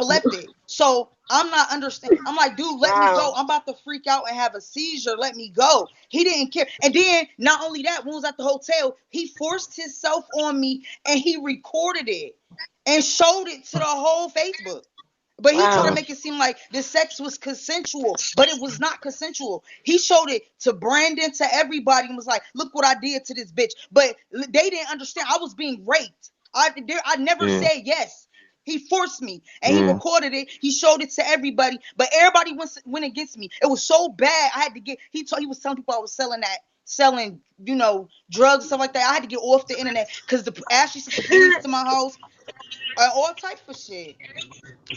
epileptic. So I'm not understanding. I'm like, dude, let me go. I'm about to freak out and have a seizure. Let me go. He didn't care. And then not only that, when we was at the hotel, he forced himself on me and he recorded it and showed it to the whole Facebook. But he tried to make it seem like the sex was consensual, but it was not consensual. He showed it to Brandon, to everybody, and was like, look what I did to this bitch. But they didn't understand. I was being raped. I never said yes. He forced me, and he recorded it. He showed it to everybody, but everybody went against me. It was so bad. I had to get. He was telling people I was selling, drugs and stuff like that. I had to get off the internet because Ashley sent the police to my house, all type of shit.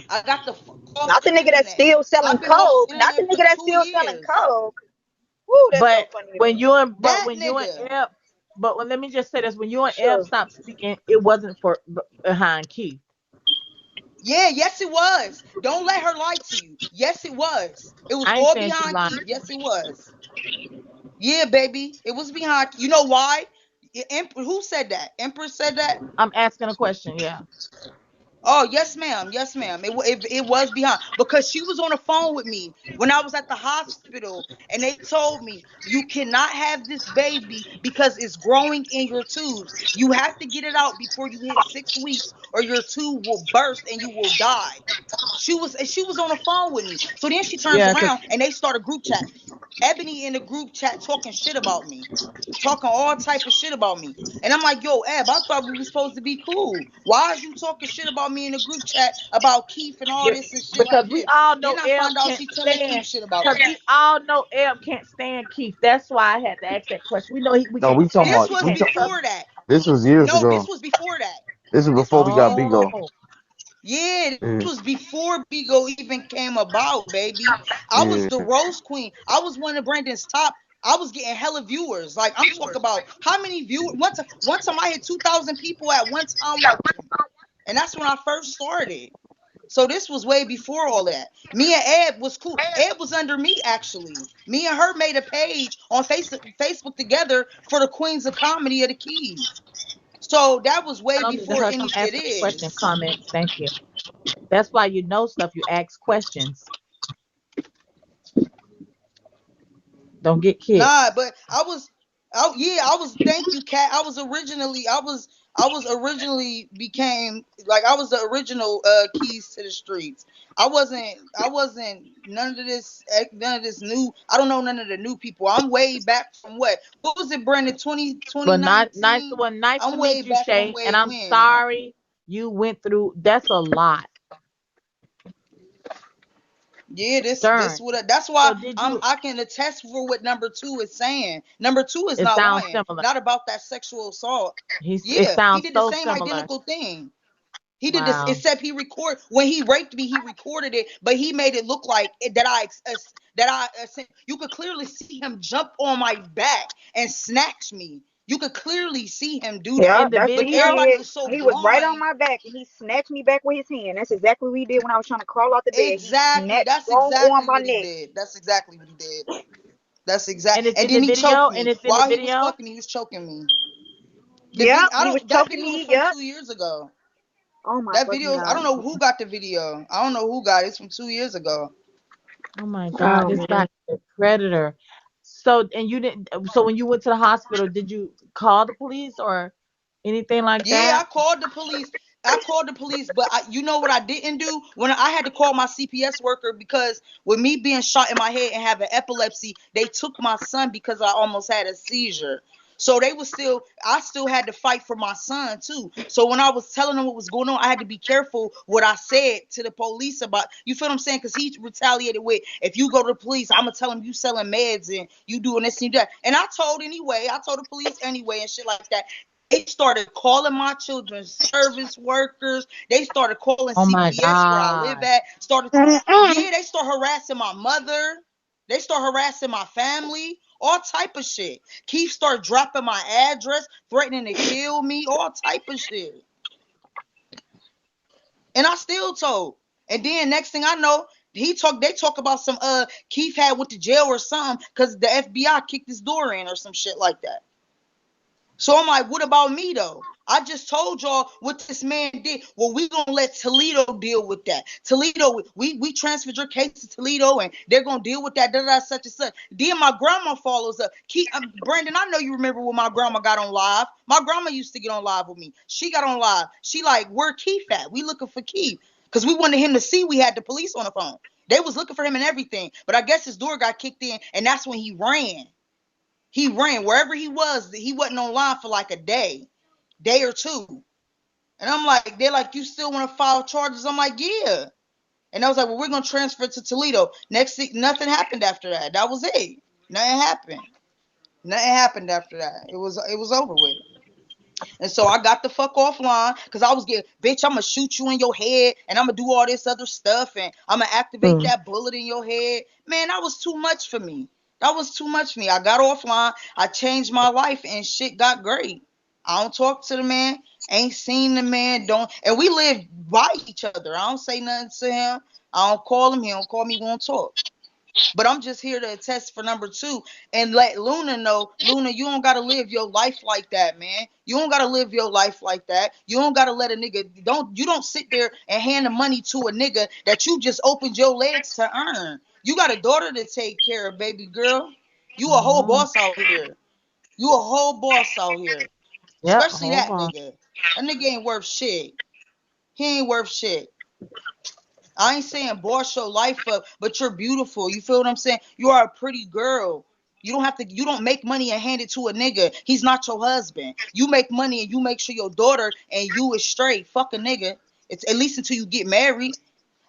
I got the fuck off Not the nigga that's still selling I've been off coke. the Not the internet for nigga that's 2 still selling years. coke. Woo, that's so But funny. when you and Nigga. let me just say this: when you and Eb Sure. stopped speaking, it wasn't for behind Keith. Yeah, yes it was. Don't let her lie to you. Yes it was. It was I ain't all saying she behind lying. Keith. Yes it was. Yeah, baby. It was behind. You know why? Who said that? Empress said that? I'm asking a question. Yeah. Oh, yes, ma'am. Yes, ma'am. It was behind because she was on the phone with me when I was at the hospital and they told me you cannot have this baby because it's growing in your tubes. You have to get it out before you hit 6 weeks or your tube will burst and you will die. She was on the phone with me. So then she turns Yeah, 'cause around and they start a group chat. Ebony in the group chat talking shit about me. Talking all type of shit about me. And I'm like, yo, Eb, I thought we were supposed to be cool. Why is you talking shit about me in the group chat about Keith and all this and shit because like we this? all Then know I Eb find out can't she telling Keith stand. shit about Because me. we all know Eb can't stand Keith. That's why I had to ask that question. We know we No, can't we talking stand. This about He was can't stand. before that. this was years No, ago. this was before that. This was This before was we got before that. Bigo. Oh, Yeah, this Yeah, was before Bigo even came about, baby. I was yeah. the roast queen. I was one of Brandon's top. I was getting hella viewers. Like I'm talking about how many viewers. One time I hit 2,000 people at one time watching, and that's when I first started. So this was way before all that. Me and Ed was cool. Ed was under me actually. Me and her made a page on Facebook together for the Queens of Comedy of the Keyzz. So that was I way don't need to before hear any some shit asking question is. comments. Thank you. That's why you know stuff. You ask questions. Don't get kicked. Nah, but I was. Thank you, Kat. I was originally became like I was the original Keyzz to the streets. I wasn't none of this new. I don't know none of the new people. I'm way back from what was it, Brandon? 20 But not nice. 2019. Well, nice to I'm way meet you, back from Shay. And way I'm when. sorry you went through. That's a lot. Yeah, this Darn. would that's why So did you? I can attest for what number two is saying. Number two is It not sounds lying, similar. not about that sexual assault. It Yeah, he sounds did the so same similar. identical thing. He did this, Wow. except he record when he raped me. He recorded it, but he made it look like you could clearly see him jump on my back and snatch me. You could clearly see him do So that, Yeah, in the that's what but he video, everybody did. was so He was right on blind. my back and he snatched me back with his hand. That's exactly what he did when I was trying to crawl out the bed. He Exactly, snatched that's strong on exactly my what he neck. did. That's exactly what he did. That's exact. and it's And in the then he choked video, and me it's in the while he was video. fucking me. He was choking me. The Yep, video, I he was don't. That choking video was me. from Yep. 2 years ago. Oh my That fucking video, I don't god. know who got the video. I don't know who got it. It's from 2 years ago. Oh my God, Oh this man. guy is a predator. So and you didn't. So when you went to the hospital, did you call the police or anything like Yeah, I that? called the police. I called the police, but you know what I didn't do? When I had to call my CPS worker because with me being shot in my head and having epilepsy, they took my son because I almost had a seizure. So I still had to fight for my son too. So when I was telling them what was going on, I had to be careful what I said to the police about, you feel what I'm saying? Because he retaliated with, if you go to the police, I'm gonna tell them you selling meds and you doing this and that. And I told the police anyway and shit like that. They started calling my children's service workers. They started calling Oh my CPS where I live God. at. Mm-mm. Yeah, they start harassing my mother. They start harassing my family. All type of shit. Keith started dropping my address, threatening to kill me. All type of shit. And I still told. And then next thing I know, they talk about some Keith had went to jail or something because the FBI kicked his door in or some shit like that. So I'm like, what about me though? I just told y'all what this man did. Well, we gonna let Toledo deal with that. Toledo, we transferred your case to Toledo, and they're gonna deal with that. Da da such and such. Then my grandma follows up. Brandon, I know you remember when my grandma got on live. My grandma used to get on live with me. She got on live. She like, where Keith at? We looking for Keith because we wanted him to see we had the police on the phone. They was looking for him and everything, but I guess his door got kicked in, and that's when he ran. He ran wherever he was. He wasn't online for like a day or two. And I'm like, they're like, you still want to file charges? I'm like, yeah. And I was like, well, we're gonna transfer it to Toledo. Next thing, nothing happened after that. That was it. Nothing happened. Nothing happened after that. It was over with. And so I got the fuck offline because I was getting, bitch, I'm gonna shoot you in your head and I'm gonna do all this other stuff and I'm gonna activate Mm. that bullet in your head. Man, that was too much for me. That was too much for me. I got offline. I changed my life and shit got great. I don't talk to the man. Ain't seen the man. Don't. And we live by each other. I don't say nothing to him. I don't call him. He don't call me. We won't talk. But I'm just here to attest for number two and let Luna know, Luna, you don't gotta live your life like that, man. You don't gotta live your life like that. You don't gotta let a nigga you don't sit there and hand the money to a nigga that you just opened your legs to earn. You got a daughter to take care of, baby girl. You a whole Mhm. boss out here. You a whole boss out here. Yep. Especially Hold that on. nigga. That nigga ain't worth shit. He ain't worth shit. I ain't saying boss your life up, but you're beautiful. You feel what I'm saying? You are a pretty girl. You don't make money and hand it to a nigga. He's not your husband. You make money and you make sure your daughter and you is straight. Fuck a nigga. It's at least until you get married.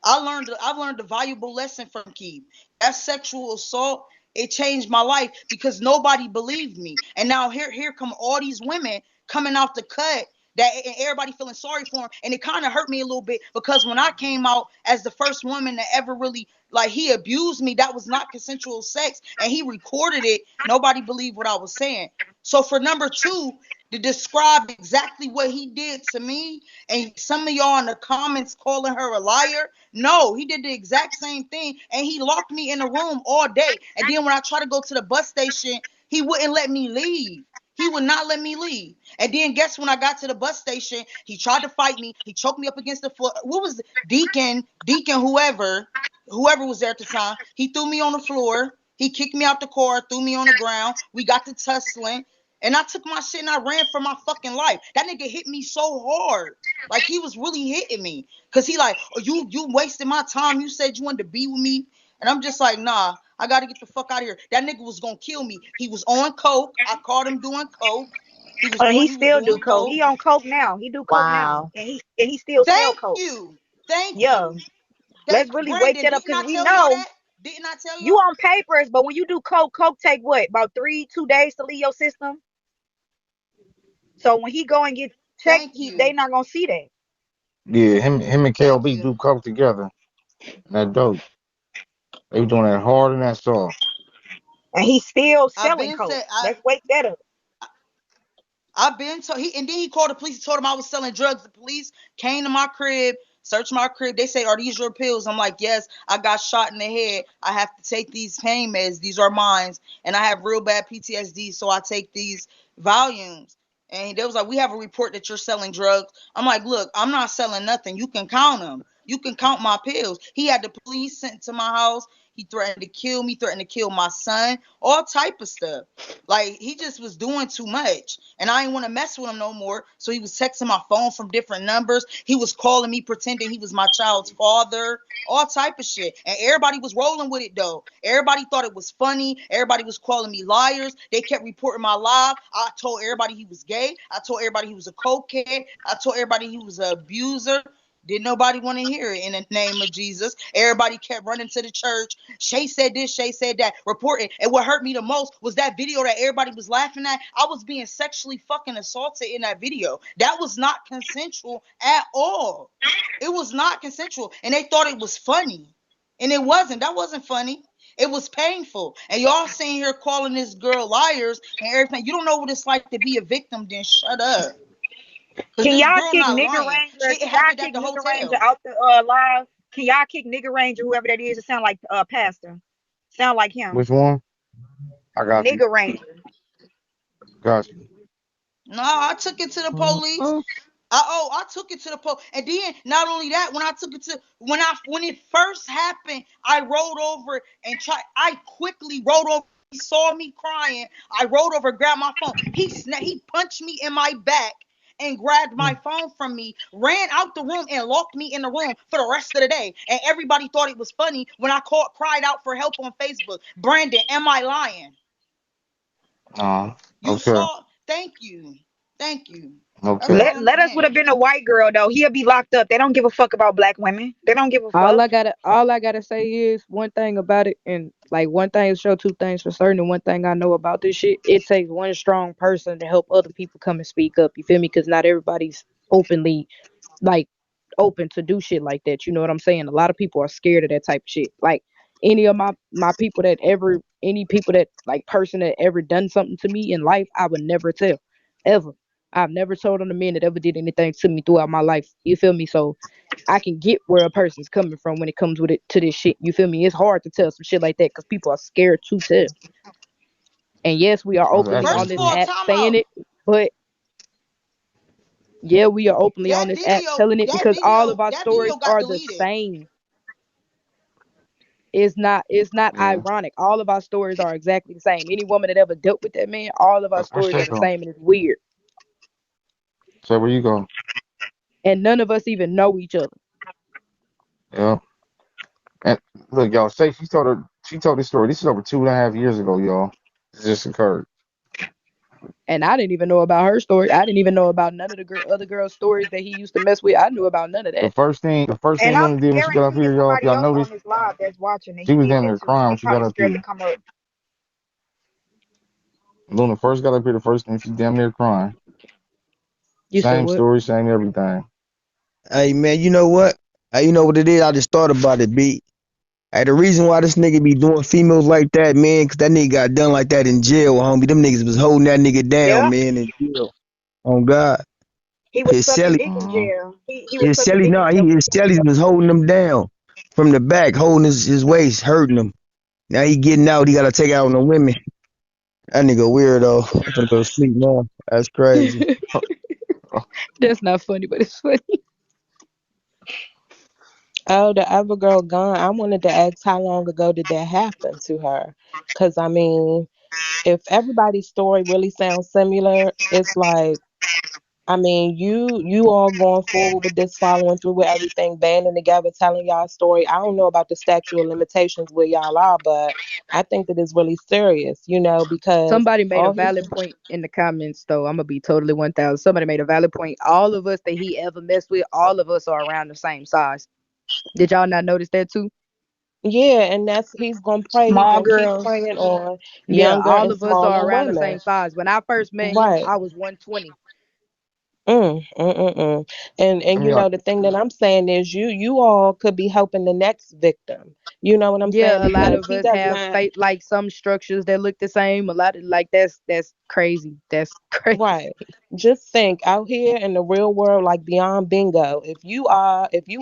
I've learned a valuable lesson from Keith. That sexual assault, it changed my life because nobody believed me. And now here come all these women coming out the cut that and everybody feeling sorry for him. And it kind of hurt me a little bit because when I came out as the first woman that ever really like he abused me, that was not consensual sex, and he recorded it. Nobody believed what I was saying. So for number two, to describe exactly what he did to me, and some of y'all in the comments calling her a liar. No, he did the exact same thing, and he locked me in a room all day. And then when I tried to go to the bus station, he wouldn't let me leave. He would not let me leave. And then guess when I got to the bus station, he tried to fight me. He choked me up against the floor. What was Deacon, whoever was there at the time? He threw me on the floor. He kicked me out the car, threw me on the ground. We got to tussling. And I took my shit and I ran for my fucking life. That nigga hit me so hard. Like he was really hitting me. Cause he like, oh, you wasted my time. You said you wanted to be with me. And I'm just like, nah, I gotta get the fuck out of here. That nigga was gonna kill me. He was on coke. I caught him doing coke. He He was still do doing coke. coke. He on coke now. He do coke now, Wow. and he still sell Thank coke. you. Thank Yeah, you. let's really wake Brandon, that up didn't because I we tell y'all know that? Didn't I tell you y'all? on papers, but when you do coke, coke take what about 2 days to leave your system. So when he go and get checked, Thank you. they not gonna see that, Yeah, him and Thank KLB you. do coke together. And that dope. They be doing that hard and that soft. and he's still I've selling been coke. said Let's wake that up. I've been told he and then he called the police and told them I was selling drugs. The police came to my crib, searched my crib. They say, "Are these your pills?" I'm like, "Yes, I got shot in the head. I have to take these pain meds. These are mine, and I have real bad PTSD, so I take these volumes." And they was like, "We have a report that you're selling drugs." I'm like, "Look, I'm not selling nothing. You can count them. You can count my pills." He had the police sent to my house. He threatened to kill me, threatened to kill my son, all type of stuff. Like he just was doing too much, and I didn't want to mess with him no more. So he was texting my phone from different numbers. He was calling me, pretending he was my child's father, all type of shit. And everybody was rolling with it though. Everybody thought it was funny. Everybody was calling me liars. They kept reporting my live. I told everybody he was gay. I told everybody he was a cokehead. I told everybody he was an abuser. Didn't nobody want to hear it in the name of Jesus. Everybody kept running to the church. Shay said this, Shay said that, reporting. And what hurt me the most was that video that everybody was laughing at. I was being sexually fucking assaulted in that video. That was not consensual at all. It was not consensual. And they thought it was funny. And it wasn't. That wasn't funny. It was painful. And y'all sitting here calling this girl liars and everything. You don't know what it's like to be a victim, then shut up. Because Can this y'all girl kick not Nigga lying. Ranger? It Can y'all happened at kick the Nigga Ranger hotel. out the live? Can y'all kick Nigga Ranger, whoever that is? It sound like pastor. Sound like him. Which one? I got you. Nigga Ranger. Got you. No, I took it to the police. Uh-uh. I took it to the police, and then not only that, when I took it to when it first happened, I rolled over and tried. I quickly rolled over. He saw me crying. I rolled over, grabbed my phone. He punched me in my back and grabbed my phone from me, ran out the room and locked me in the room for the rest of the day. And everybody thought it was funny when I cried out for help on Facebook. Brandon, am I lying? You Okay. saw? Thank you, thank you. That's Okay. all Let I'm let us would have saying. been a white girl though. He'll be locked up. They don't give a fuck about black women. They don't give a All fuck. I gotta say is one thing about it, and like one thing is sure, two things for certain, and one thing I know about this shit, it takes one strong person to help other people come and speak up. You feel me? Because not everybody's openly like open to do shit like that. You know what I'm saying? A lot of people are scared of that type of shit. Like any of my people that ever any people that like person that ever done something to me in life, I would never tell. Ever. I've never told on a man that ever did anything to me throughout my life. You feel me? So I can get where a person's coming from when it comes with it to this shit. You feel me? It's hard to tell some shit like that because people are scared to tell. And yes, we are That's openly actually on First of this all, true. app time saying out. it, but yeah, we are openly on this app telling it because all of our That video stories got are the deleted. same. It's not Yeah. ironic. All of our stories are exactly the same. Any woman that ever dealt with that man, all of our Where stories Shay are the go? same, and it's weird. Shay, where you go? And none of us even know each other. Yeah. And look, y'all. Shay, she told this story. This is over 2.5 years ago, y'all. This just occurred. And I didn't even know about her story. I didn't even know about none of the other girls' stories that he used to mess with. I knew about none of that. The first And thing I'm Luna did when she got up guaranteeing here, y'all. If somebody y'all else on noticed, this live that's watching and she he was did down that there too. crying They when she got probably up scared to here. come up. Luna first got up here. The first thing she damn near crying. You said Same what? story, same everything. Hey man, you know what? Hey, you know what it is? I just thought about it, B. Hey, the reason why this nigga be doing females like that, man, cause that nigga got done like that in jail, homie. Them niggas was holding that nigga down, Yep. man, in jail. On God. He was His sucking celly, dick in Uh-huh. jail. He was sucking dick in nah, jail for his cellies females. was holding him down from the back, holding his waist, hurting him. Now he getting out, he gotta take out on the women. That nigga weirdo. I'm gonna go to sleep now. That's crazy. That's not funny, but it's funny. Oh, the other girl gone. I wanted to ask how long ago did that happen to her? Because, I mean, if everybody's story really sounds similar, it's like, I mean, you all going forward with this, following through with everything, banding together, telling y'all story. I don't know about the statute of limitations where y'all are, but I think that it's really serious, because Somebody made a all he valid point in the comments, though. I'm gonna be totally 1,000. Somebody made a valid point. All of us that he ever messed with, all of us are around the same size. Did y'all not notice that too? yeah, and that's he's gonna pray. He Small gonna keep girls. praying on Yeah, younger all and of us are smaller around the women. same size. When I first met him, Right. I was 120. Mm. And Let me the thing that I'm saying is you all could be helping the next victim. You know what I'm saying? Yeah, a lot Because of he us does have not. fate like some structures that look the same. A lot of like that's crazy. That's crazy. Right. Just think out here in the real world, like beyond bingo, if you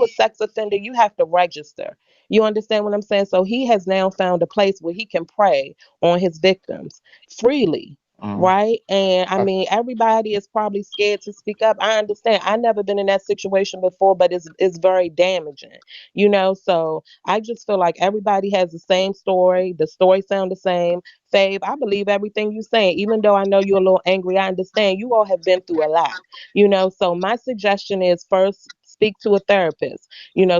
a sex offender, you have to register. You understand what I'm saying? So he has now found a place where he can prey on his victims freely. uh, Right. And I I, mean, everybody is probably scared to speak up. I understand. I never been in that situation before, but it's very damaging. So I just feel like everybody has the same story. The story sound the same. Fave, I believe everything you're saying. Even though I know you're a little angry, I understand you all have been through a lot. So my suggestion is first speak to a therapist.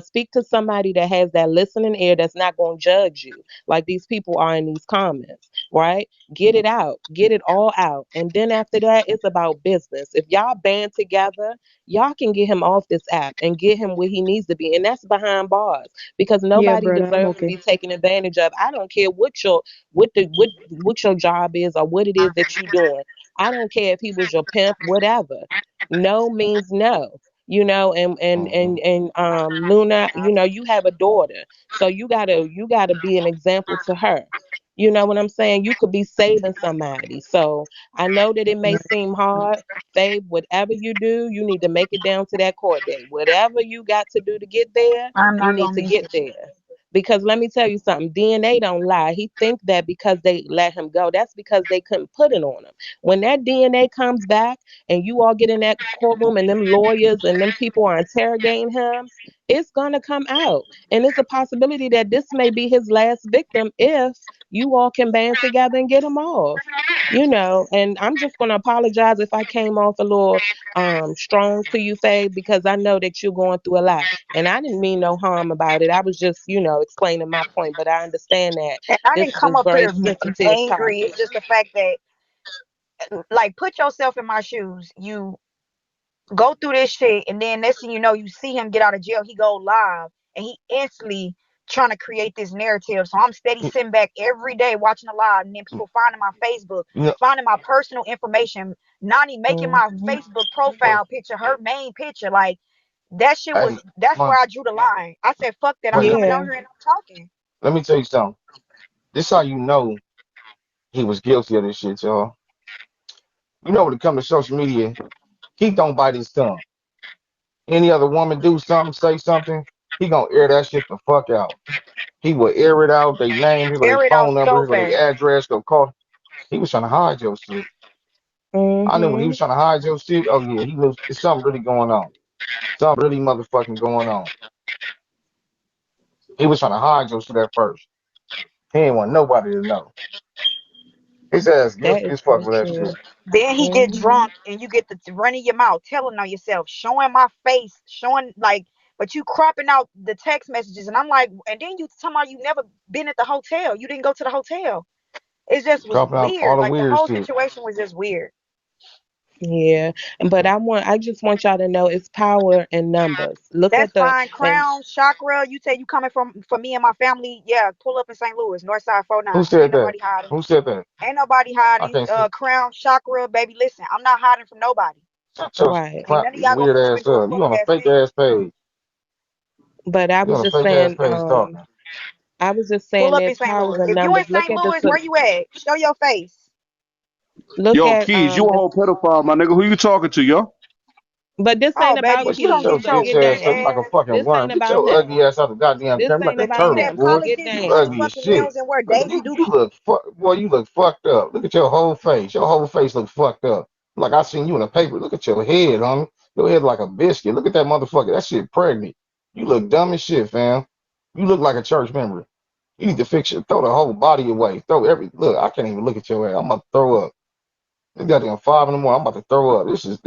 Speak to somebody that has that listening ear that's not going to judge you like these people are in these comments, right? Get it out, get it all out. And then after that, it's about business. If y'all band together, y'all can get him off this app and get him where he needs to be. And that's behind bars because Yeah, nobody brother, I'm deserves to okay. be taken advantage of. I don't care what your job is or what it is that you're doing. I don't care if he was your pimp, whatever. No means no. And uh, Luna, you have a daughter. So you gotta be an example to her. You know what I'm saying? You could be saving somebody. So I know that it may seem hard. Faith, whatever you do, you need to make it down to that court date. Whatever you got to do to get there, I'm you not need gonna to miss get it. there Because let me tell you something, DNA don't lie. He think that because they let him go, that's because they couldn't put it on him. When that DNA comes back and you all get in that courtroom and them lawyers and them people are interrogating him, it's gonna come out. And it's a possibility that this may be his last victim if you all can band together and get him off. And I'm just gonna apologize if I came off a little strong to you, Faye, because I know that you're going through a lot. And I didn't mean no harm about it. I was just, explaining my point. But I understand that And I this didn't is come a up very here sensitive angry. It's topic. just the fact that, like, put yourself in my shoes. You go through this shit, and then next thing you know, you see him get out of jail. He go live, and he instantly trying to create this narrative. So I'm steady sitting back every day watching the live, and then people finding my Facebook, You finding my personal information. Nani making my Hmm. Facebook know, profile picture her main picture. Like, that shit hey, was. That's where man, I drew the line. I said, "Fuck that! I'm man, coming on Yeah. here and I'm talking." let me tell you something. This how you know he was guilty of this shit, y'all. You know when it comes to social media, he don't bite his tongue. Any other woman do something, say something, he gonna air that shit the fuck out. He will air it out, they name, he go their Air it out phone number, so he go fast. their address, go call. He was trying to hide your shit. I knew when he Hmm. was trying to hide your shit, oh yeah, he knew it's something really going on. Something really motherfucking going on. He was trying to hide your shit at first. He didn't want nobody to know. His ass That guilty is as fuck so with that true. shit. Then he get Hmm. drunk and you get the running your mouth, telling on yourself, showing my face, showing like, but you cropping out the text messages, and I'm like, and then you talking about you never been at the hotel, you didn't go to the hotel. It just was Dropping out all weird. the Like the weird whole shit. situation was just weird. Yeah. But I just want y'all to know it's power in numbers. Look That's at the fine. and Crown Chakra. You say you coming from for me and my family. Yeah, pull up in St. Louis, Northside Who 49. said Ain't that? nobody hiding. Who said that? Ain't nobody I hiding. can't see. Crown Chakra, baby. Listen, I'm not hiding from nobody. Shut your right. Ain't none of y'all gonna weird pull up ass into a up. You fake on a ass fake thing. ass page. But I You was on a just fake ass saying, page talking. I was just Pull saying up in there's St. powers Louis. in If you in numbers. St. Louis, where you at? Show your face. Look Yo, at Keyzz, you a this. whole pedophile, my nigga. Who you talking to, yo? But this Oh, ain't baby, about But you shut don't your Keyzz. get So your bitch get pretty ass up. down. You like a ass. fucking This worm. ain't Get about your him. ugly ass out the goddamn This camera. You ain't like a Get about turtle, him. that So boy. get polish You this down. ugly as motherfucking shit. nails and wear Look, Daisy you Dukes. look boy. You look fucked up. Look at your whole face. Your whole face looks fucked up. Like I seen you in a paper. Look at your head, homie. Your head like a biscuit. Look at that motherfucker. That shit pregnant. You look dumb as shit, fam. You look like a church member. You need to fix it. Throw the whole body away. Throw every look. I can't even look at your ass. I'm about to throw up. It's goddamn 5 in the morning. I'm about to throw up. This is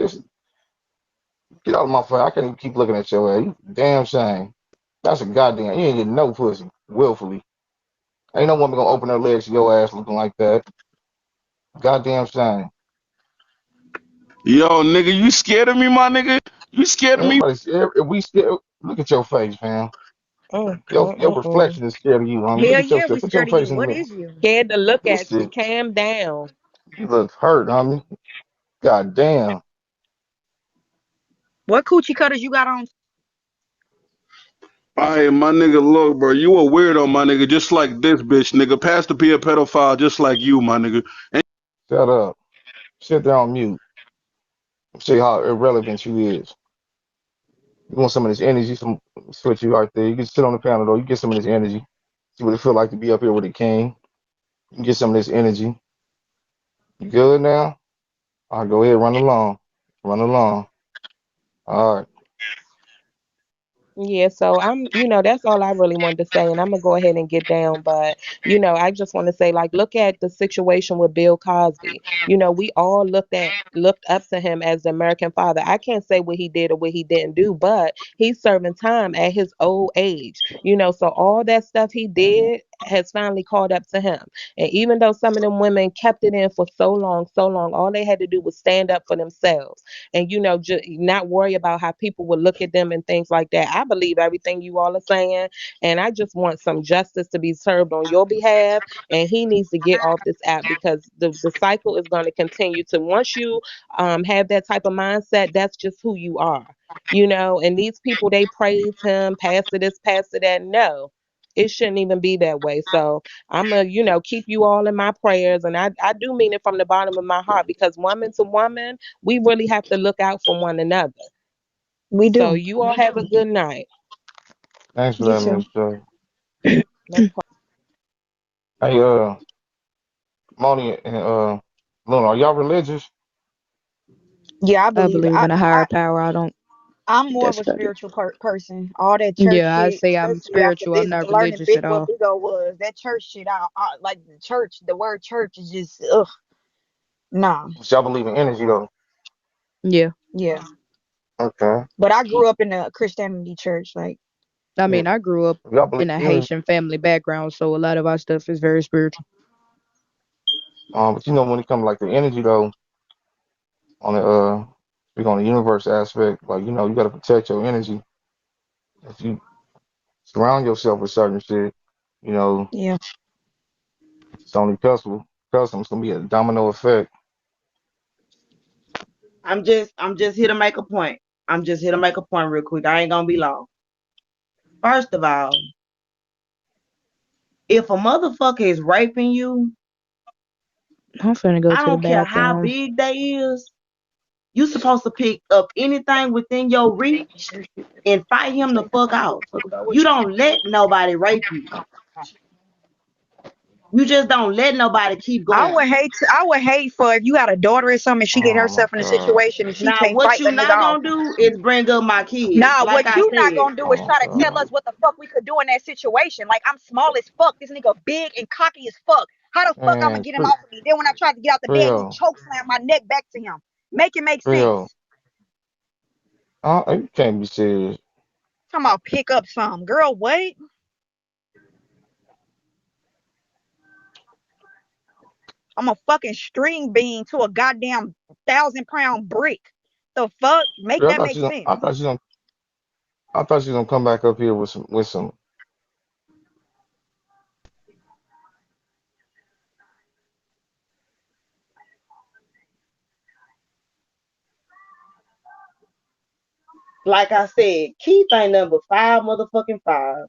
get out of my face. I can't even keep looking at your ass. You damn shame. That's a goddamn. You ain't getting no pussy willfully. Ain't no woman gonna open her legs to your ass looking like that. Goddamn shame. Yo, nigga, you scared of me, my nigga? You scared of me? We still look at your face, fam. Mm, Your mm, your mm, mm. reflection is scared of you, homie. Look Hell at yeah, yourself. we Put your scared of face you. in the What mirror. is you? Scared to look This at you. shit, Calm down. you look hurt, homie. God damn. What coochie cutters you got on? Alright, my nigga, look, bro, you a weirdo, my nigga, just like this bitch, nigga. Pastor P a pedophile, just like you, my nigga. Shut up. Sit there on mute. See how irrelevant you is. You want some of this energy, some switch you right there. You can sit on the panel though. You get some of this energy. See what it feel like to be up here with a king. You can get some of this energy. You good now? All right, go ahead, run along. Run along. All right. Yeah, so that's all I really wanted to say, and I'm gonna go ahead and get down. But I just want to say, like, look at the situation with Bill Cosby. We all looked up to him as the American father. I can't say what he did or what he didn't do, but he's serving time at his old age. So all that stuff he did has finally caught up to him. And even though some of them women kept it in for so long, all they had to do was stand up for themselves and just not worry about how people would look at them and things like that. I believe everything you all are saying, and I just want some justice to be served on your behalf. And he needs to get off this app because the cycle is going to continue to once you have that type of mindset, that's just who you are. And these people, they praise him, pastor this, pastor that. No, it shouldn't even be that way. So I'm gonna, keep you all in my prayers. And I do mean it from the bottom of my heart because woman to woman, we really have to look out for one another. We So do. you all have a good night. Thanks for You that, too. Miss J. That part. Hey, Moni and Luna, are y'all religious? Yeah, I I believe it. believe in a higher power. I don't. I'm more of That's a about it. spiritual person. All that church Yeah, I shit, say I'm especially after spiritual. I'm this not learning religious at what all. Bigo was. That church shit, I like the church. The word church is just ugh. Nah. But y'all believe in energy though? Yeah. Yeah. Okay. But I grew up in a Christianity church. Like, I Yeah. mean, I grew up Y'all believe in a in energy. Haitian family background, so a lot of our stuff is very spiritual. But you know when it comes like the energy though, on the speak on the universe aspect, like you gotta protect your energy. If you surround yourself with certain shit, you know, yeah. it's only possible. Custom, it's gonna be a domino effect. I'm just here to make a point. I'm just here to make a point real quick. I ain't gonna be long. First of all, if a motherfucker is raping you, I'm finna go I to the don't care how bathroom. big they is, you supposed to pick up anything within your reach and fight him the fuck out. You don't let nobody rape you. You just don't let nobody keep going. I would hate for if you got a daughter or something, she get Oh my herself in a god. situation and she Now, can't what fight you the nigga not off. gonna do is bring up my kids. Nah, Like what I you not said, gonna do is Oh my try to you tell us god. what the fuck we could do in that situation. Like I'm small as fuck. This nigga big and cocky as fuck. How the fuck I'ma Man, get him off of me? Then when I tried to get out the bed, he Trio, choke slammed my neck back to him. Make it make Trio. sense. You can't be serious. Talking about pick up some. Girl, what? I'm a fucking string bean to a goddamn 1,000-pound brick. The fuck? Make Trio, that make sense. I thought you gonna come back up here with some. like I said, Keith ain't number five motherfucking five.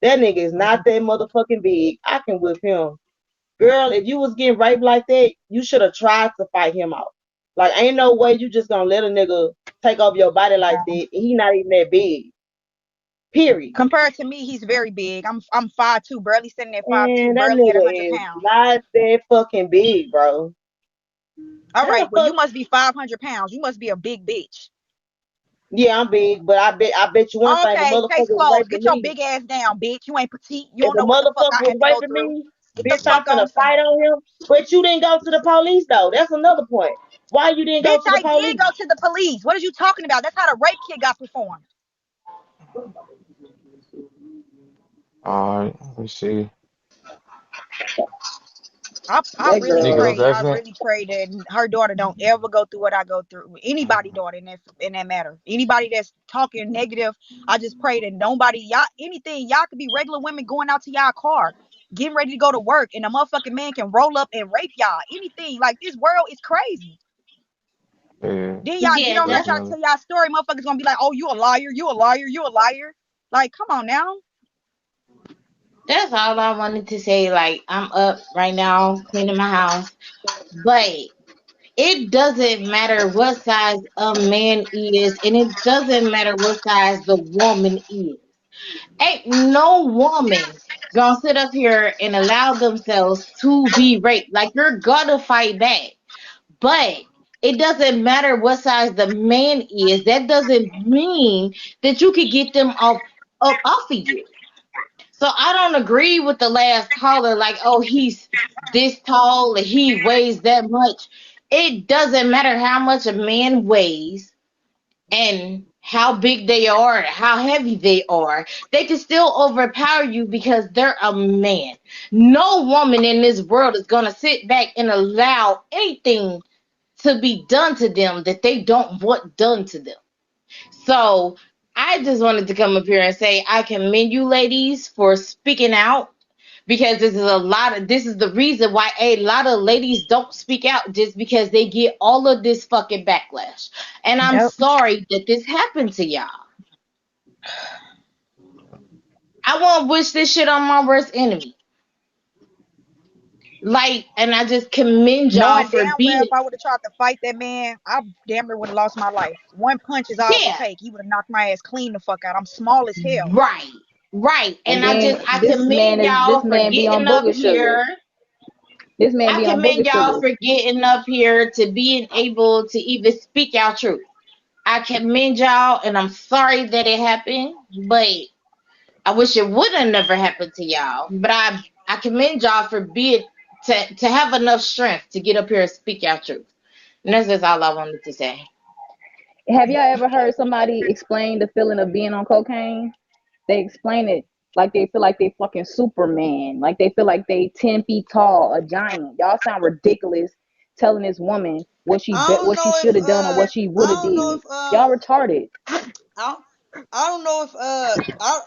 That nigga is not that motherfucking big. I can whip him. Girl, if you was getting raped like that, you should have tried to fight him out. Like, ain't no way you just gonna let a nigga take over your body like that. And he not even that big. Period. Compared to me, he's very big. I'm 5'2", barely sitting at 5'2", And that barely at nigga 100 is pounds. not that fucking big, bro. All How right, the well, you fuck? must be 500 pounds. You must be a big bitch. Yeah, I'm big, but I bet you one thing, if a Okay, motherfucker case was closed. raping Get your me, big ass down, bitch. You ain't petite. You if don't a know what the fuck motherfucker I was had to go raping through. me, Get the bitch, I'm fuck finna on fight somewhere. on him. But you didn't go to the police though. That's another point. Why you didn't go Bitch, to the I did police? go to the police. What are you talking about? That's how the rape kit got performed. All right, let me see. I That really Nigga, girl. was pray. I accident. really pray that her daughter don't ever go through what I go through. Anybody daughter in that matter. Anybody that's talking negative, I just pray that nobody y'all anything y'all could be regular women going out to y'all car, getting ready to go to work, and a motherfucking man can roll up and rape y'all. Anything like this world is crazy. Yeah, Then y'all get Yeah, on here that's trying to definitely. tell y'all story. Motherfuckers gonna be like, "Oh, you a liar? You a liar? You a liar?" Like, come on now. that's all I wanted to say. Like, I'm up right now cleaning my house, but it doesn't matter what size a man is, and it doesn't matter what size the woman is. Ain't no woman gonna sit up here and allow themselves to be raped. Like, you're gonna fight back. But it doesn't matter what size the man is. That doesn't mean that you could get them up off of you. So I don't agree with the last caller, like, oh, he's this tall and he weighs that much. It doesn't matter how much a man weighs and how big they are, how heavy they are. They can still overpower you because they're a man. No woman in this world is going to sit back and allow anything to be done to them that they don't want done to them. So I just wanted to come up here and say I commend you ladies for speaking out, because this is the reason why a lot of ladies don't speak out, just because they get all of this fucking backlash. And I'm Yep. sorry that this happened to y'all. I won't wish this shit on my worst enemy. Like, and I just commend y'all Knowing for damn well being, if I would have tried to fight that man, I damn near would have lost my life. One punch is all it would yeah, take. He would have knocked my ass clean the fuck out. I'm small as hell. right. Right. And And then I this commend y'all for man be on getting up booger sugar. here. This man I be on commend booger y'all sugar. for getting up here to being able to even speak y'all truth. I commend y'all, and I'm sorry that it happened, but I wish it would have never happened to y'all. But I commend y'all for being to have enough strength to get up here and speak y'all truth. And that's just all I wanted to say. Have y'all ever heard somebody explain the feeling of being on cocaine? They explain it like they feel like they fucking Superman, like they feel like they 10 feet tall, a giant. Y'all sound ridiculous telling this woman what she I bet, don't what she know should if have done or what she would I have don't know did. if Y'all retarded. I don't, I don't know if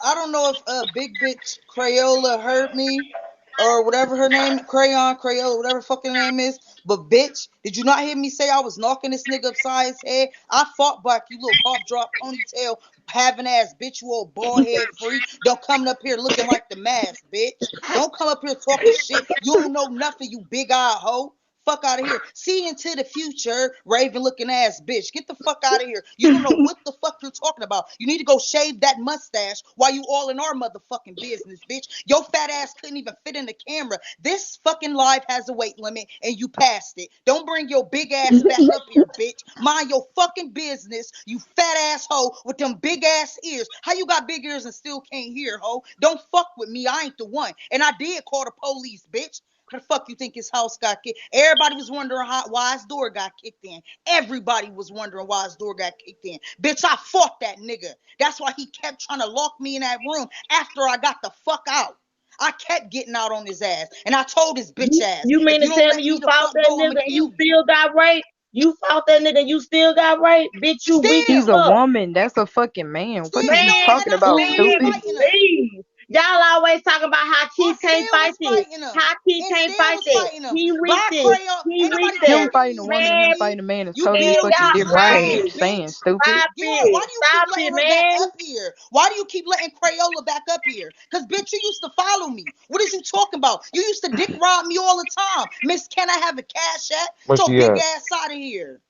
I don't know if big bitch Crayola heard me or whatever her name, Crayon Crayola, whatever fucking name is. But bitch, did you not hear me say I was knocking this nigga upside his head? I fought back, you little cough drop ponytail having ass bitch, you old bald head freak. Don't come up here looking like the mask, bitch. Don't come up here talking shit. You don't know nothing, you big eye hoe. Fuck out of here. See into the future, raven looking ass bitch. Get the fuck out of here. You don't know what the fuck you're talking about. You need to go shave that mustache while you all in our motherfucking business, bitch. Your fat ass couldn't even fit in the camera. This fucking live has a weight limit and you passed it. Don't bring your big ass back up here, bitch. Mind your fucking business, you fat ass hoe with them big ass ears. How you got big ears and still can't hear, hoe? Don't fuck with me. I ain't the one. And I did call the police, bitch. How the fuck you think his house got kicked? Everybody was wondering why his door got kicked in. Everybody was wondering why his door got kicked in. Bitch, I fought that nigga. That's why he kept trying to lock me in that room after I got the fuck out. I kept getting out on his ass. And I told his bitch ass, You if mean you to don't tell me let you me the fought fuck that go, I'ma nigga and you kill you. still got raped? You fought that nigga and you still got raped? Bitch, you weak as He's a Still. fuck. woman. That's a fucking man. What is you Still. talking And I about, still was Man, stupid? fighting him. please. Y'all always talking about how I Keith can't still fight was this. fighting him. How Keith And can't still fight was that. fighting him. He weak By this. Crayon, He ain't weak nobody that. Him talking to fighting a you, woman and him Man, stupid. fighting a man is You totally big man, fucking ass y'all different. I'm clown, just crazy. saying, bitch. stupid. Stop Yeah, why it. do you keep Stop it, letting her back man. up here? Why do you keep letting Crayola back up here? Because, bitch, you used to follow me. What is you talking about? You used to dick ride me all the time. Miss, can I have a cash app? Where Get your she big at? ass out of here.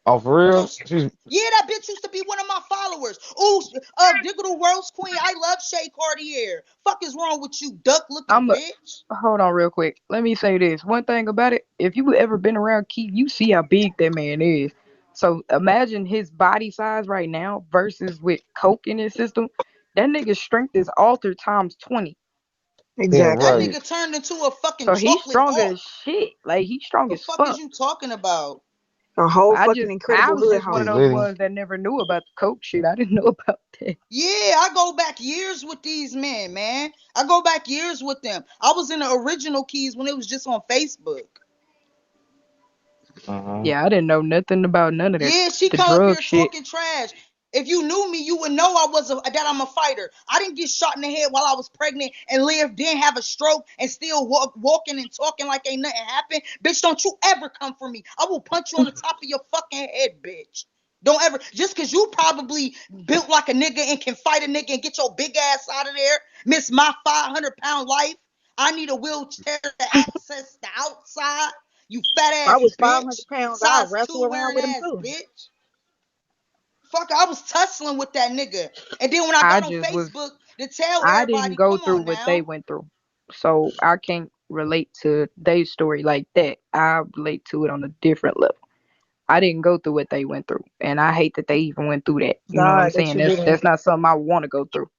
Oh, for With your real? sh- She's yeah, that bitch used to be one of my followers. Ooh, Digital Rose Queen. I love Shay Cartier. Fuck is wrong with you, duck looking I'm a bitch? hold on real quick. Let me say this. One thing about it, if you ever been around Keith, you see how big that man is. So imagine his body size right now versus with coke in his system. That nigga's strength is altered times 20. yeah, That Exactly. right. nigga turned into a fucking So he's chocolate stronger as hawk. shit. Like he's strong The as fuck is fuck. you talking about? A whole I fucking just I incredible was hood just one of He's hoe. those litty. ones that never knew about the coke shit. I didn't know about that. Yeah, I go back years with these men, man. I go back years with them. I was in the original Keyzz when it was just on Facebook. Uh-huh. Yeah, I didn't know nothing about none of that. Yeah, she The come up drug here shit. talking trash. If you knew me, you would know that I'm a fighter. I didn't get shot in the head while I was pregnant and lived, then have a stroke and still walking and talking like ain't nothing happened. Bitch, don't you ever come for me. I will punch you on the top of your fucking head, bitch. Don't ever, just cause you probably built like a nigga and can fight a nigga and get your big ass out of there, miss my 500-pound life. I need a wheelchair to access the outside. You fat If I ass was 500 bitch. pounds, I'll Size wrestle two around wearing with him ass too. bitch. Fuck, I was tussling with that nigga. And then when I I got on just was Facebook to tell I didn't everybody, go come through on what they now. went through. So I can't relate to their story like that. I relate to it on a different level. I didn't go through what they went through. And I hate that they even went through that. You know what I'm God, that saying? you That's didn't. not something I want to go through.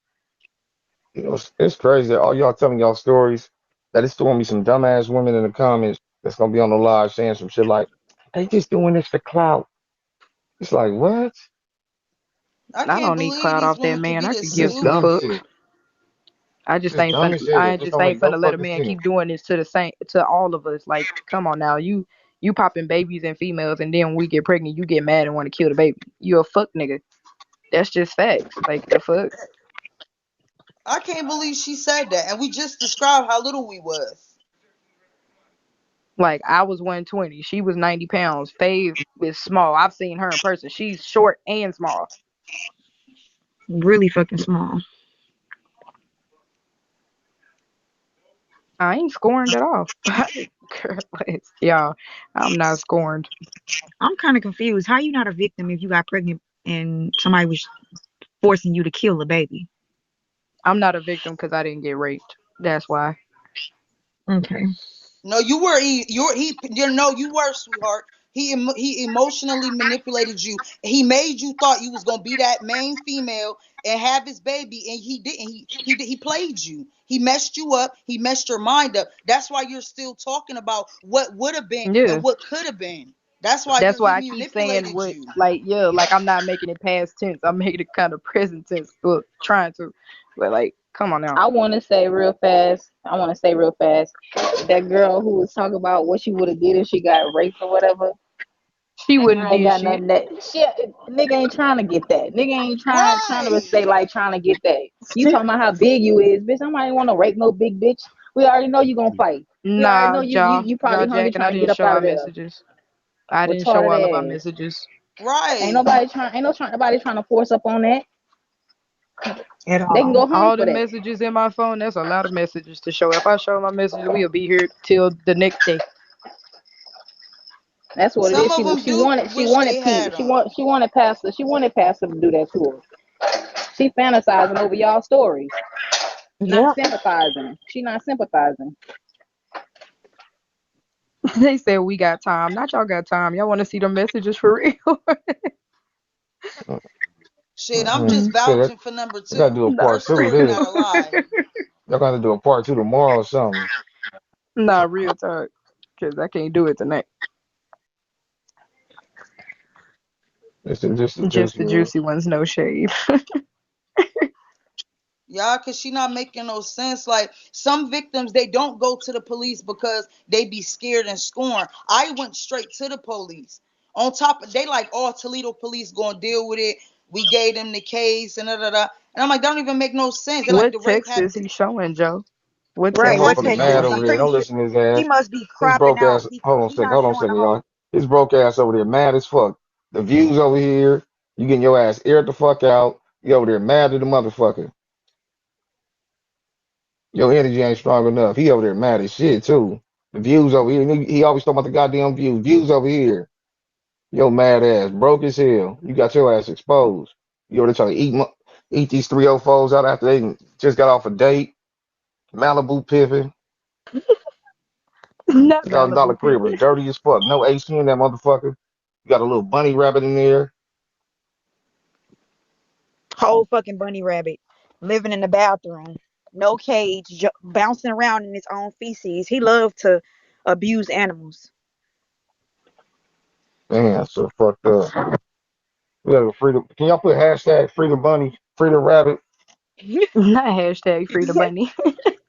You know, it's crazy. All y'all telling y'all stories. That it's throwing me some dumbass women in the comments that's gonna be on the live saying some shit like, "They just doing this for clout." It's like what? I I can't don't need believe cloud these off that women can man. be I this could give Just two dumb stupid. fucks. shit. I just Just ain't dumb finna. as hell. I Just just don't ain't make no finna let a fucking man sense. keep doing this to the same to all of us. Like, come on now, you popping babies and females, and then when we get pregnant, you get mad and want to kill the baby. You a fuck nigga. That's just facts. Like the fuck. I can't believe she said that. And we just described how little we was. Like I was 120. She was 90 pounds. Faye is small. I've seen her in person. She's short and small. Really fucking small. I ain't scorned at all. Girl, y'all, I'm not scorned. I'm kind of confused. How you not a victim if you got pregnant and somebody was forcing you to kill a baby? I'm not a victim because I didn't get raped. That's why. Okay. No, you were you were, sweetheart. He emotionally manipulated you. He made you thought you was gonna be that main female and have his baby, and he didn't. He played you. He messed you up. He messed your mind up. That's why you're still talking about what would have been Yeah. and what could have been. That's why That's he why I keep saying manipulated what, you. like, yeah, like I'm not making it past tense. I'm making it kind of present tense. Well, trying to, but like, come on now. I want to say real fast. That girl who was talking about what she would have did if she got raped or whatever. She That wouldn't girl ain't did got shit. nothing that shit. Nigga ain't trying to get that. Nigga ain't trying to Right. say like trying to get that. You talking about how big you is, bitch? Somebody want to rape no big bitch. We already know you gonna fight. We already know Nah, you jaw probably hungry jacking. I trying to get didn't up show out our of there. messages. I didn't show all of our Retarded ass. messages. Ain't Right. nobody trying. Nobody trying to force up on that. At They can all. go home All for the that. messages in my phone. That's a lot of messages to show. If I show my messages, we'll be here till the next day. That's what it Some is. of them She do wanted wish they had them. She wanted Pastor to do that to her. She fantasizing over y'all stories, not Yep. sympathizing. She not sympathizing. They said we got time. Not y'all got time. Y'all want to see the messages for real? Shit, I'm just Shit, vouching for number I gotta two. do a Not part First two of story real. this. gotta lie. Y'all gotta do a part two tomorrow or something. Not real talk. Cause I can't do it tonight. Just the Just juicy the one. juicy ones, no shade. Yeah, cause she not making no sense. Like some victims, they don't go to the police because they be scared and scorned. I went straight to the police. On top of they like, oh, Toledo police gonna deal with it. We gave them the case and da da da. And I'm like, don't even make no sense. They're like, What the rape text is happened. he showing, Joe? What That Right. text is What he motherfucker text mad is showing? he over there. pretty Don't sure listen to his he ass. must be His cropping broke out. ass. Hold on a He second. not Hold on a showing the second, whole. y'all. His broke ass over there mad as fuck. The views over here. You getting your ass aired the fuck out. You over there mad at the motherfucker. Your energy ain't strong enough. He over there mad as shit too. The views over here. He always talking about the goddamn views. Views over here. Yo mad ass broke as hell. You got your ass exposed. You over there trying to eat these 304s out after they just got off a date. Malibu pimping. Not $1,000 Malibu crib was pimping. dirty as fuck. No AC in that motherfucker. You got a little bunny rabbit in there. Whole fucking bunny rabbit living in the bathroom, no cage, bouncing around in his own feces. He loved to abuse animals. Man, so fucked up. We gotta free the. Can y'all put hashtag free the bunny, free the rabbit? Not hashtag free the bunny.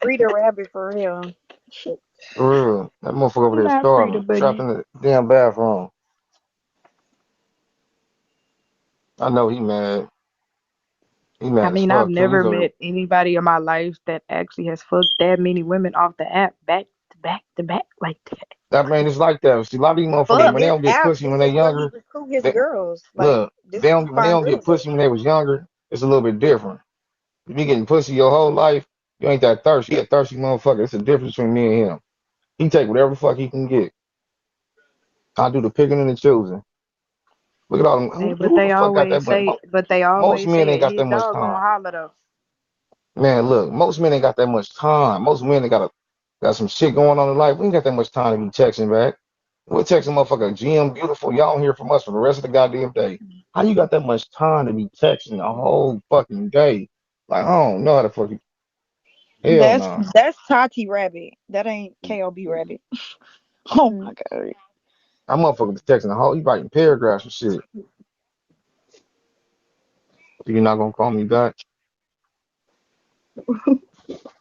Free the rabbit for real. Shit. For real. That motherfucker over there Not free the starving, trapped bunny. in the damn bathroom. I know he mad. He I mad as mean, I've fuck too. never He's over. met anybody in my life that actually has fucked that many women off the app back to back to back like that. That man is like that. See, a lot of these motherfuckers And when they this don't get app, pussy when this they is where he younger, recruit his they, girls. Like look, this is where he when they find don't get girls at. pussy when they was younger, it's a little bit different. If you getting pussy your whole life, you ain't that thirsty. He a thirsty motherfucker. It's a difference between me and him. He take whatever the fuck he can get. I do the picking and the choosing. Look at all them. Hey, Who the fuck got that much? they Most always men say ain't a got that hit much dog gonna time. holler though. Man, look, most men ain't got that much time. Most men ain't got some shit going on in life. We ain't got that much time to be texting back. We'll text a motherfucker, GM, beautiful. Y'all don't hear from us for the rest of the goddamn day. How you got that much time to be texting the whole fucking day? Like, I don't know how to fucking. Hell That's no. that's Tati Rabbit. That ain't KLB Rabbit. Oh Mm. my god. That motherfucker was texting the whole. He writing paragraphs and shit. So you're not gonna call me back.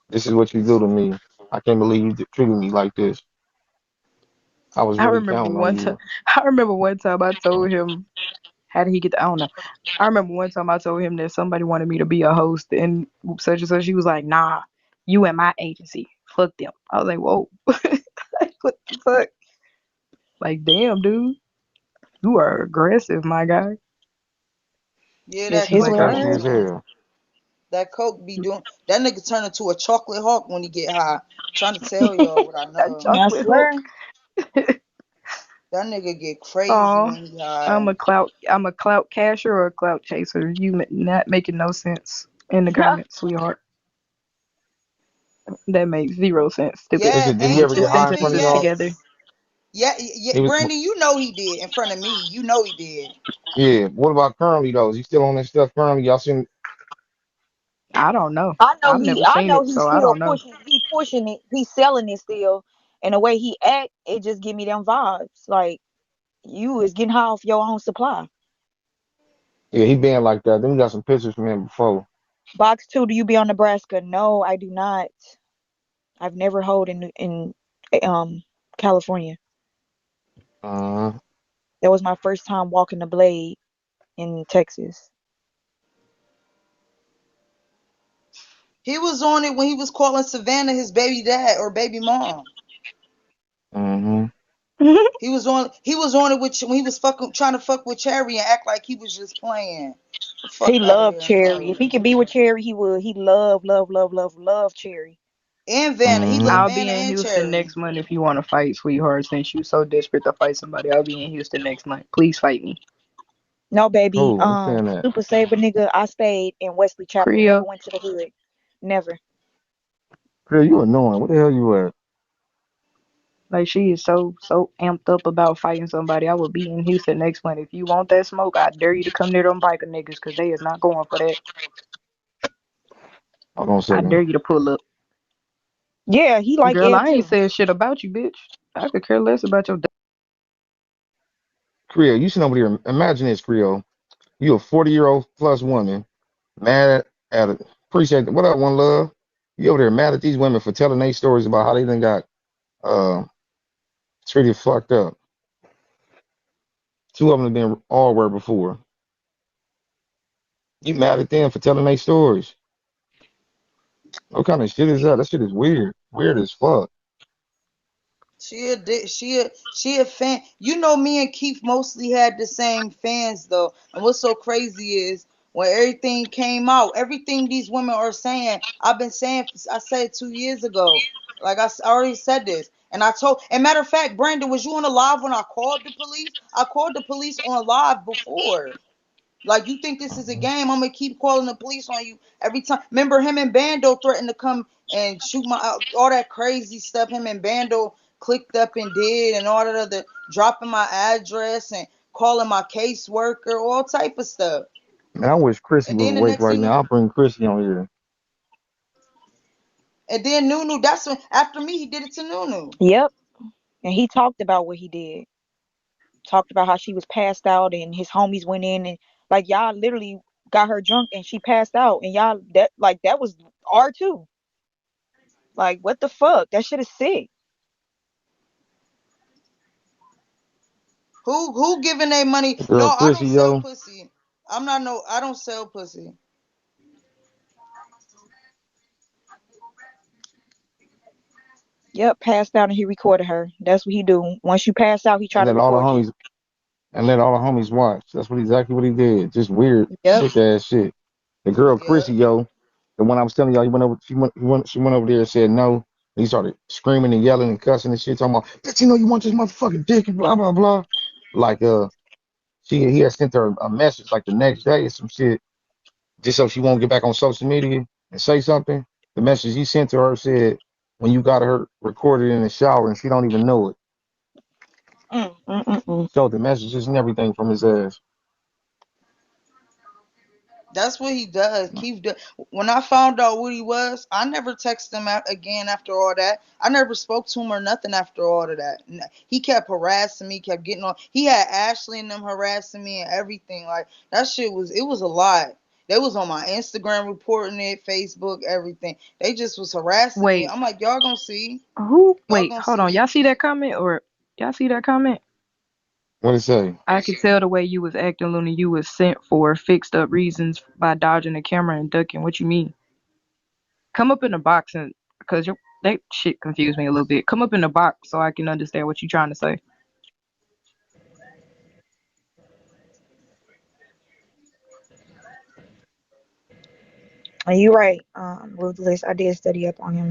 This is what you do to me. I can't believe you treated me like this. I was I really remember counting on one time. you. I remember one time I told him how did he get? I don't know. I remember one time I told him that somebody wanted me to be a host and such and such. He was like, "Nah, you and my agency. Fuck them." I was like, "Whoa, like, what the fuck?" Like, damn, dude, you are aggressive, my guy. Yeah, It's that He his was coke way or be the thirsty as highway. doing. hell. That coke be doing. That nigga turn into a chocolate hawk when he get high. Trying to tell y'all what I That know. I chocolate Hulk. swear. That nigga get crazy Oh, when he high. I'm a clout casher or a clout chaser. You not making no sense in the comments, sweetheart. That makes zero sense. Stupid. Yeah, Did he ain't Put ever your two get high in even front of sentences y'all? together. yes. Yeah, yeah, He was. Brandon, you know he did in front of me. You know he did. Yeah. What about currently though? Is he still on that stuff currently? Y'all seen? I don't know. I know I've he never I seen know it, he's so I still don't know. pushing he pushing it, he's selling it still. And the way he act, it just give me them vibes. Like you is getting high off your own supply. Yeah, he been like that. Then we got some pictures from him before. Box two, do you be on Nebraska? No, I do not. I've never hold in California. Uh, That was my first time walking the blade in Texas. He was on it when he was calling Savannah his baby dad or baby mom. mm-hmm. He was on it with when he was fucking trying to fuck with Cherry and act like he was just playing. The He fuck out of loved here in front Cherry. of If he me. could be with Cherry, he would. He love Cherry. And Vanna. He Mm-hmm. loved I'll be Vanna in and Houston Cherry. next month if you want to fight, sweetheart. Since you so desperate to fight somebody, I'll be in Houston next month. Please fight me. No, baby. Oh, who's saying that? Super Saver nigga. I stayed in Wesley Chapel. Never Creo. went to the hood. Never. Girl, you annoying. What the hell you at? Like she is so amped up about fighting somebody. I will be in Houston next month. If you want that smoke, I dare you to come near them biker niggas because they is not going for that. Hold on a I dare second. you to pull up. Yeah, he like Girl, Ed I ain't too. said shit about you, bitch. I could care less about your Creole, you sitting over here. Imagine this, Creole. You a 40-year-old plus woman, mad at it. Appreciate it. What up, one love? You over there mad at these women for telling their stories about how they done got uh treated fucked up. Two of them have been all where before. You mad at them for telling their stories. What kind of shit is that? That shit is weird. Weird as fuck. She a fan. You know, me and Keith mostly had the same fans though. And what's so crazy is when everything came out, everything these women are saying, I've been saying. I said 2 years ago. Like I already said this, and I told. And matter of fact, Brandon, was you on the live when I called the police? I called the police on live before. Like you think this is a Mhm. game? I'm gonna keep calling the police on you every time. Remember him and Bando threatened to come and shoot my all that crazy stuff. Him and Bando clicked up and did and all that other dropping my address and calling my caseworker, all type of stuff. Man, I wish Chrissy And was then the awake next right thing, now. I'll bring Chrissy on here. and then Nunu. That's when after me he did it to Nunu. Yep. And he talked about what he did. Talked about how she was passed out and his homies went in and like y'all literally got her drunk and she passed out and y'all that was R2. Like what the fuck? That shit is sick. Who giving they money? No, Girl, I don't Chrissy, sell yo. pussy. I'm not no. I don't sell pussy. Yep, passed out and he recorded her. That's what he do. Once you pass out, he try And to let all the record you. homies and let all the homies watch. That's what exactly what he did. Just weird, Yep. sick ass shit. The girl Yeah. Chrissy, yo, the one I was telling y'all, he went over. She went over there and said no. And he started screaming and yelling and cussing and shit, talking about, bitch, you know you want this motherfucking dick and blah blah blah. Like he had sent her a message like the next day or some shit, just so she won't get back on social media and say something. The message he sent to her said, when you got her recorded in the shower and she don't even know it. Mm. Showed the messages and everything from his ass. That's what he does. Keith do. When I found out what he was, I never texted him again after all that. I never spoke to him or nothing after all of that. He kept harassing me, kept getting on. He had Ashley and them harassing me and everything. Like that shit was a lot. They was on my Instagram reporting it, Facebook, everything. They just was harassing me. Wait, I'm like, y'all gonna see. who? Y'all Wait, gonna hold on. Y'all see. see that comment or y'all see that comment? What did it say? I could tell the way you was acting, Luna. You was sent for fixed up reasons by dodging the camera and ducking. What you mean? Come up in the box and because that shit confused me a little bit. Come up in the box so I can understand what you're trying to say. And you right, Ruthless. I did study up on him.